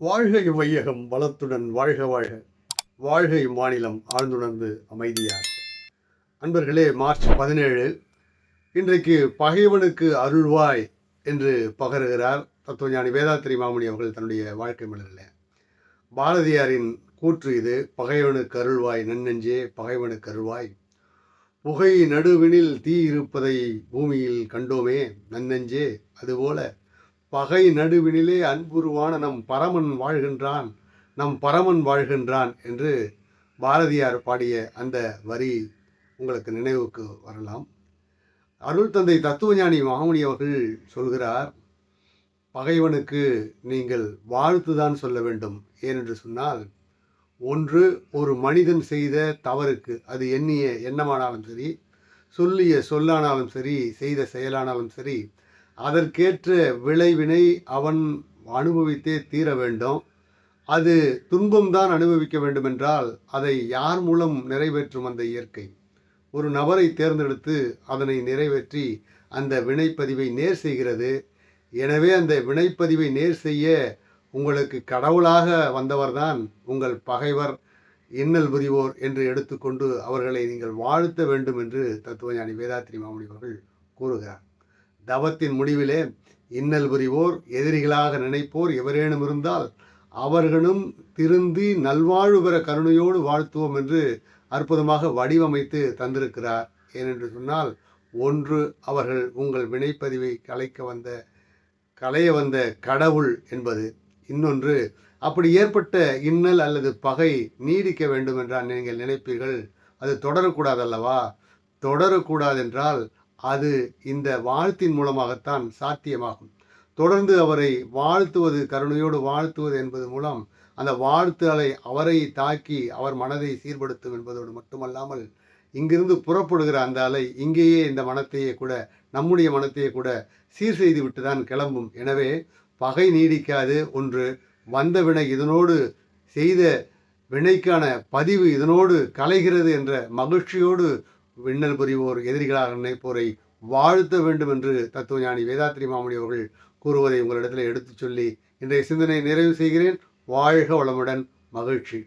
வாழ்க இவ்வையகம் வளத்துடன் வாழ்க வாழ்க. வாழ்க இம்மாநிலம் ஆழ்ந்துணர்ந்து அமைதியாக. அன்பர்களே, மார்ச் 17 இன்றைக்கு பகைவனுக்கு அருள்வாய் என்று பகருகிறார் தத்துவஞானி வேதாத்திரி மாமுனி அவர்கள் தன்னுடைய வாழ்க்கை மலரில். பாரதியாரின் கூற்று இது: பகைவனுக்கு அருள்வாய் நன்னெஞ்சே, பகைவனுக்கு அருள்வாய். புகை நடுவினில் தீ இருப்பதை பூமியில் கண்டோமே நன்னெஞ்சே, அதுபோல பகை நடுவினிலே அன்புருவான நம் பரமன் வாழ்கின்றான் என்று பாரதியார் பாடிய அந்த வரி உங்களுக்கு நினைவுக்கு வரலாம். அருள் தந்தை தத்துவஞானி மாமுனி அவர்கள் சொல்கிறார், பகைவனுக்கு நீங்கள் வாழ்த்துதான் சொல்ல வேண்டும். ஏனென்று சொன்னால், ஒன்று, ஒரு மனிதன் செய்த தவறுக்கு, அது எண்ணிய எண்ணமானாலும் சரி, சொல்லிய சொல்லானாலும் சரி, செய்த செயலானாலும் சரி, அதற்கேற்ற விளைவினை அவன் அனுபவித்தே தீர வேண்டும். அது துன்பம்தான் அனுபவிக்க வேண்டுமென்றால் அதை யார் மூலம் நிறைவேற்றும் அந்த இயற்கை? ஒரு நபரை தேர்ந்தெடுத்து அதனை நிறைவேற்றி அந்த வினைப்பதிவை நேர் செய்கிறது. எனவே அந்த வினைப்பதிவை நேர் செய்ய உங்களுக்கு கடவுளாக வந்தவர்தான் உங்கள் பகைவர், இன்னல் புரிவோர் என்று எடுத்துக்கொண்டு அவர்களை நீங்கள் வாழ்த்த வேண்டும் என்று தத்துவஞானி வேதாத்திரி மாமுனி அவர்கள் கூறுகிறார். தவத்தின் முடிவிலே இன்னல் புரிவோர், எதிரிகளாக நினைப்போர் எவரேனும் இருந்தால் அவர்களும் திருந்தி நல்வாழ்வு பெற கருணையோடு வாழ்த்துவோம் என்று அற்புதமாக வடிவமைத்து தந்திருக்கிறார். ஏனென்று சொன்னால், ஒன்று, அவர்கள் உங்கள் வினைப்பதிவை களைய வந்த கடவுள் என்பது. இன்னொன்று, அப்படி ஏற்பட்ட இன்னல் அல்லது பகை நீடிக்க வேண்டும் என்றால் நீங்கள் நினைப்பீர்கள், அது தொடரக்கூடாதல்லவா? தொடரக்கூடாதென்றால் அது இந்த வாழ்த்தின் மூலமாகத்தான் சாத்தியமாகும். தொடர்ந்து அவரை வாழ்த்துவது, கருணையோடு வாழ்த்துவது என்பது மூலம் அந்த வாழ்த்து அலை அவரை தாக்கி அவர் மனதை சீர்படுத்தும் என்பதோடு மட்டுமல்லாமல், இங்கிருந்து புறப்படுகிற அந்த அலை இங்கேயே இந்த மனத்தையே கூட, நம்முடைய மனத்தையே கூட சீர் செய்து விட்டு தான் கிளம்பும். எனவே பகை நீடிக்காது. ஒன்று, வந்த வினை இதனோடு, செய்த வினைக்கான பதிவு இதனோடு கலைகிறது என்ற மகிழ்ச்சியோடு விண்ணல் புரிவோர், எதிரிகளாக நினைப்போரை வாழ்த்த வேண்டும் என்று தத்துவஞானி வேதாத்திரி மாமுனி அவர்கள் கூறுவதை உங்களிடத்தில் எடுத்துச் சொல்லி இன்றைய சிந்தனை நிறைவு செய்கிறேன். வாழ்க வளமுடன். மகிழ்ச்சி.